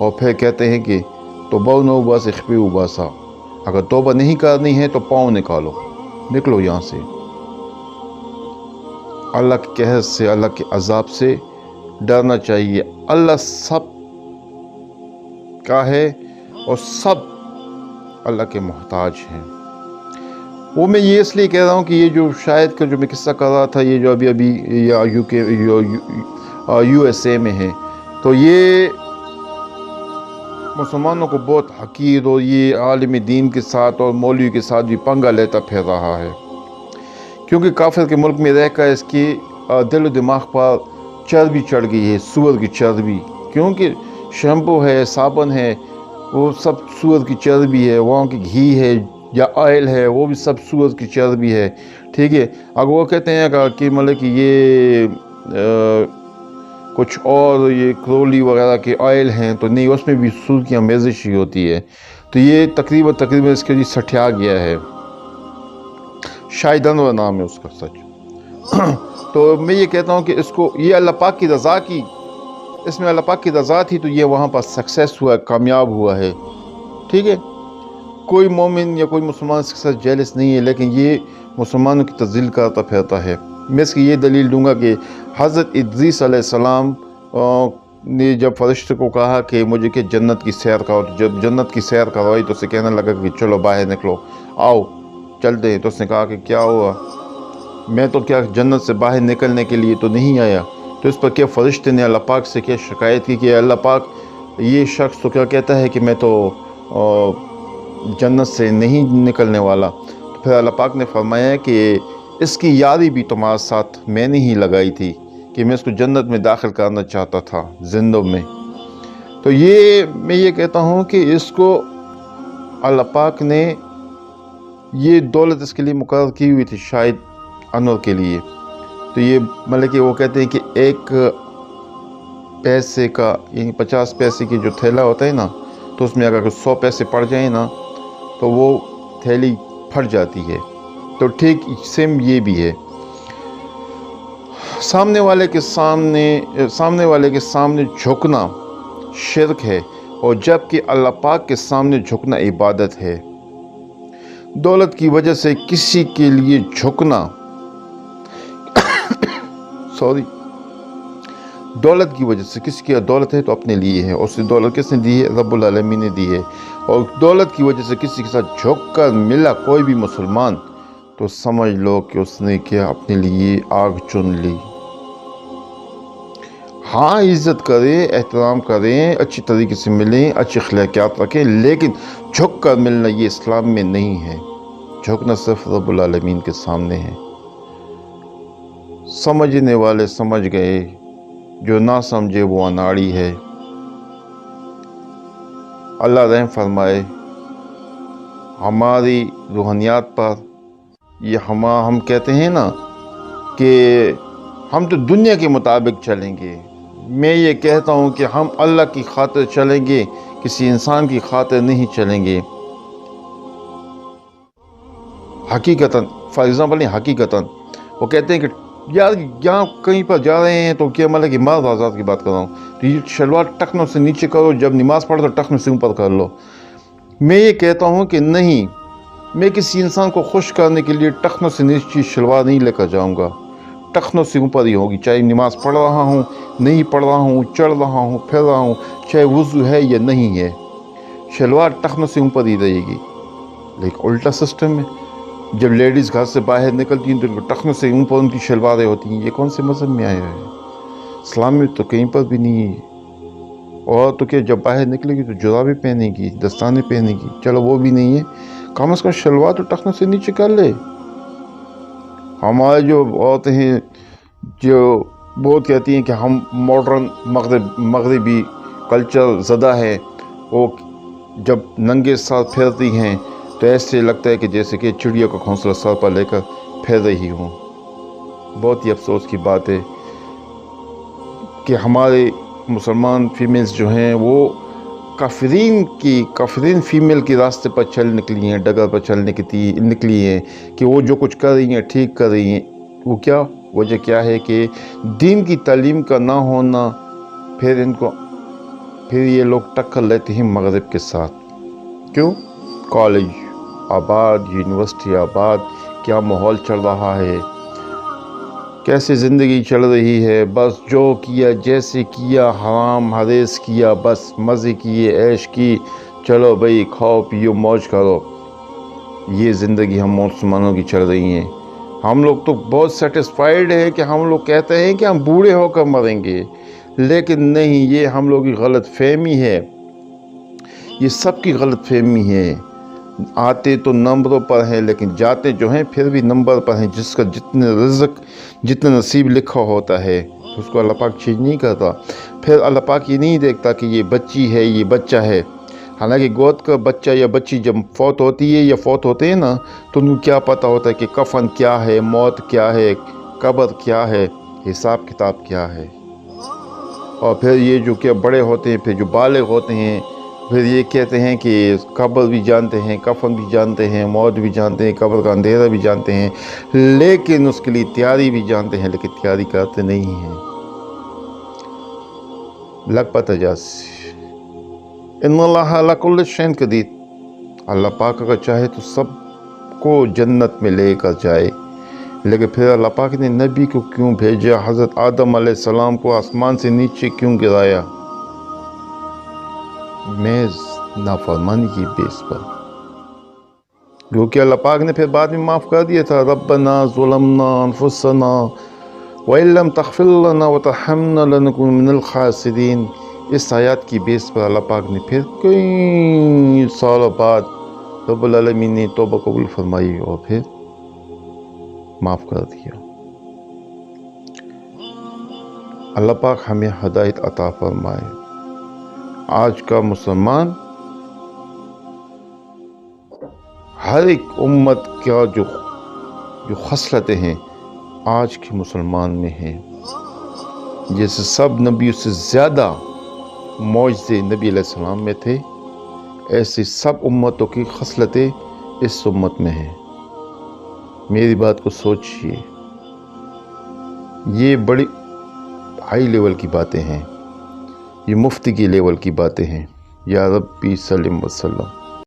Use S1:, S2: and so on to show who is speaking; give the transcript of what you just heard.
S1: اور پھر کہتے ہیں کہ توبہ نو باس اخبی اباسا، اگر توبہ نہیں کرنی ہے تو پاؤں نکالو، نکلو یہاں سے۔ اللہ کے قہر سے، اللہ کے عذاب سے ڈرنا چاہیے۔ اللہ سب کا ہے اور سب اللہ کے محتاج ہیں۔ وہ میں یہ اس لیے کہہ رہا ہوں کہ یہ جو شاید کا جو میں قصہ کر رہا تھا، یہ جو ابھی یا یو ایس اے میں ہے، تو یہ مسلمانوں کو بہت حقیر اور یہ عالم دین کے ساتھ اور مولوی کے ساتھ بھی پنگا لیتا پھر رہا ہے، کیونکہ کافر کے ملک میں رہ کر اس کی دل و دماغ پر چربی چڑھ گئی ہے، سور کی چربی، کیونکہ شیمپو ہے، صابن ہے، وہ سب سور کی چربی ہے، وہاں کی گھی ہے یا آئل ہے، وہ بھی سب سور کی چربی ہے، ٹھیک ہے۔ اگر وہ کہتے ہیں کہ مطلب کہ یہ کچھ اور یہ کرولی وغیرہ کے آئل ہیں تو نہیں، اس میں بھی سور کی آمیزش ہی ہوتی ہے، تو یہ تقریباً اس کے لیے سٹیا گیا ہے، شاید انور نام ہے اس کا، سچ۔ تو میں یہ کہتا ہوں کہ اس کو یہ اللہ پاک کی رضا کی، اس میں اللہ پاک کی رضا تھی تو یہ وہاں پر سکسیس ہوا ہے، کامیاب ہوا ہے، ٹھیک ہے۔ کوئی مومن یا کوئی مسلمان اس کے ساتھ جیلس نہیں ہے، لیکن یہ مسلمانوں کی تذلیل کرتا پھرتا ہے۔ میں اس کی یہ دلیل دوں گا کہ حضرت ادریس علیہ السلام نے جب فرشتے کو کہا کہ مجھے کہ جنت کی سیر کرو، جب جنت کی سیر کروائی تو اسے کہنے لگا کہ چلو باہر نکلو، آؤ چلتے ہیں۔ تو اس نے کہا کہ کیا ہوا، میں تو کیا جنت سے باہر نکلنے کے لیے تو نہیں آیا۔ تو اس پر کیا فرشتے نے اللہ پاک سے کیا شکایت کی کہ اللہ پاک یہ شخص تو کیا کہتا ہے کہ میں تو جنت سے نہیں نکلنے والا۔ تو پھر اللہ پاک نے فرمایا کہ اس کی یاری بھی تمہارے ساتھ میں نے ہی لگائی تھی کہ میں اس کو جنت میں داخل کرنا چاہتا تھا زندوں میں۔ تو میں یہ کہتا ہوں کہ اس کو اللہ پاک نے یہ دولت اس کے لیے مقرر کی ہوئی تھی، شاید انور کے لیے۔ تو یہ مطلب کہ وہ کہتے ہیں کہ ایک پیسے کا یعنی 50 پیسے کی جو تھیلا ہوتا ہے نا، تو اس میں اگر 100 پیسے پڑ جائیں نا تو وہ تھیلی پھٹ جاتی ہے، تو ٹھیک سیم یہ بھی ہے، سامنے والے کے سامنے جھکنا شرک ہے، اور جبکہ اللہ پاک کے سامنے جھکنا عبادت ہے۔ دولت کی وجہ سے کسی کے لیے جھکنا دولت کی وجہ سے کسی کی دولت ہے تو اپنے لیے ہے، اور اس دولت کس نے دی ہے؟ رب العالمین نے دی ہے۔ اور دولت کی وجہ سے کسی کے ساتھ جھک کر ملا کوئی بھی مسلمان تو سمجھ لو کہ اس نے کیا اپنے لیے آگ چن لی۔ ہاں عزت کریں، احترام کریں، اچھی طریقے سے ملیں، اچھے اخلاقیات رکھیں، لیکن جھک کر ملنا یہ اسلام میں نہیں ہے۔ جھکنا صرف رب العالمین کے سامنے ہے۔ سمجھنے والے سمجھ گئے، جو نہ سمجھے وہ اناڑی ہے۔ اللہ رحم فرمائے ہماری روحانیات پر۔ یہ ہم کہتے ہیں نا کہ ہم تو دنیا کے مطابق چلیں گے، میں یہ کہتا ہوں کہ ہم اللہ کی خاطر چلیں گے، کسی انسان کی خاطر نہیں چلیں گے۔ حقیقتاً فار ایگزامپل نہیں، حقیقتاً وہ کہتے ہیں کہ یار یہاں کہیں پر جا رہے ہیں تو کیا مطلب کہ مرد آزاد کی بات کر رہا ہوں، تو یہ شلوار ٹخنوں سے نیچے کرو، جب نماز پڑھو تو ٹخنوں سے اوپر کر لو۔ میں یہ کہتا ہوں کہ نہیں، میں کسی انسان کو خوش کرنے کے لیے ٹخنوں سے نیچے شلوار نہیں لے کر جاؤں گا، ٹخنوں سے اوپر ہی ہوگی، چاہے نماز پڑھ رہا ہوں، نہیں پڑھ رہا ہوں، چڑھ رہا ہوں، پھر رہا ہوں، چاہے وضو ہے یا نہیں ہے، شلوار ٹخنوں سے اوپر ہی رہے گی۔ لیکن الٹا سسٹم ہے، جب لیڈیز گھر سے باہر نکلتی ہیں تو ان کو ٹخنوں سے اوپر ان کی شلواریں ہوتی ہیں۔ یہ کون سے مذہب میں آیا ہے؟ اسلام میں تو کہیں پر بھی نہیں ہے۔ اور تو کیا جب باہر نکلے گی تو جرابیں پہنے گی، دستانے پہنے گی، چلو وہ بھی نہیں ہے، کم از کم شلوار تو ٹخنوں سے نیچے کر لے۔ ہمارے جو عورتیں ہیں جو بہت کہتی ہیں کہ ہم ماڈرن مغربی کلچر زدہ ہے، وہ جب ننگے ساتھ پھرتی ہیں تو ایسے لگتا ہے کہ جیسے کہ چڑیا کا گھونسلہ سر پر لے کر پھر رہی ہوں۔ بہت ہی افسوس کی بات ہے کہ ہمارے مسلمان فیمیلز جو ہیں وہ کافرین فیمیل کے راستے پر چل نکلی ہیں، ڈگر پر چل نکلی ہیں کہ وہ جو کچھ کر رہی ہیں ٹھیک کر رہی ہیں۔ وہ کیا وجہ کیا ہے کہ دین کی تعلیم کا نہ ہونا، پھر ان کو پھر یہ لوگ ٹکر لیتے ہیں مغرب کے ساتھ. کیوں؟ کالج آباد، یونیورسٹی آباد، کیا ماحول چل رہا ہے، کیسے زندگی چل رہی ہے، بس جو کیا جیسے کیا، حرام حریص کیا، بس مزے کیے، عیش کی، چلو بھئی کھاؤ پیو موج کرو. یہ زندگی ہم مسلمانوں کی چل رہی ہیں. ہم لوگ تو بہت سیٹسفائیڈ ہیں کہ ہم لوگ کہتے ہیں کہ ہم بوڑھے ہو کر مریں گے، لیکن نہیں، یہ ہم لوگ کی غلط فہمی ہے، یہ سب کی غلط فہمی ہے. آتے تو نمبروں پر ہیں لیکن جاتے جو ہیں پھر بھی نمبر پر ہیں. جس کا جتنے رزق جتنا نصیب لکھا ہوتا ہے اس کو اللہ پاک چینج نہیں کرتا. پھر اللہ پاک یہ نہیں دیکھتا کہ یہ بچی ہے یہ بچہ ہے. حالانکہ گود کا بچہ یا بچی جب فوت ہوتی ہے یا فوت ہوتے ہیں نا تو ان کو کیا پتہ ہوتا ہے کہ کفن کیا ہے، موت کیا ہے، قبر کیا ہے، حساب کتاب کیا ہے. اور پھر یہ جو کہ بڑے ہوتے ہیں، پھر جو بالغ ہوتے ہیں، پھر یہ کہتے ہیں کہ قبر بھی جانتے ہیں، کفن بھی جانتے ہیں، موت بھی جانتے ہیں، قبر کا اندھیرا بھی جانتے ہیں، لیکن اس کے لیے تیاری بھی جانتے ہیں، لیکن تیاری کرتے نہیں ہیں. لگ پتہ جاسی ان اللہ علی کل شیء قدیر. اللہ پاک اگر چاہے تو سب کو جنت میں لے کر جائے. لیکن پھر اللہ پاک نے نبی کو کیوں بھیجا؟ حضرت آدم علیہ السلام کو آسمان سے نیچے کیوں گرایا؟ محض نافرمانی کی بیس پر. کیونکہ اللہ پاک نے پھر بعد میں معاف کر دیا تھا. ربنا ظلمنا انفسنا وَإِن لَمْ تَغْفِرْ لَنَا وَتَرْحَمْنَا لَنَكُونَ مِنَ الْخَاسِرِينَ. اس آیات کی بیس پر اللہ پاک نے پھر کئی سالوں بعد رب العالمین نے توبہ قبول فرمائی اور پھر معاف کر دیا. اللہ پاک ہمیں ہدایت عطا فرمائے. آج کا مسلمان ہر ایک امت کا جو خصلتیں ہیں آج کے مسلمان میں ہیں. جیسے سب نبیوں سے زیادہ معجزے نبی علیہ السلام میں تھے، ایسے سب امتوں کی خصلتیں اس امت میں ہیں. میری بات کو سوچئے، یہ بڑی ہائی لیول کی باتیں ہیں، یہ مفتی کی لیول کی باتیں ہیں. یا ربی سلم وسلم.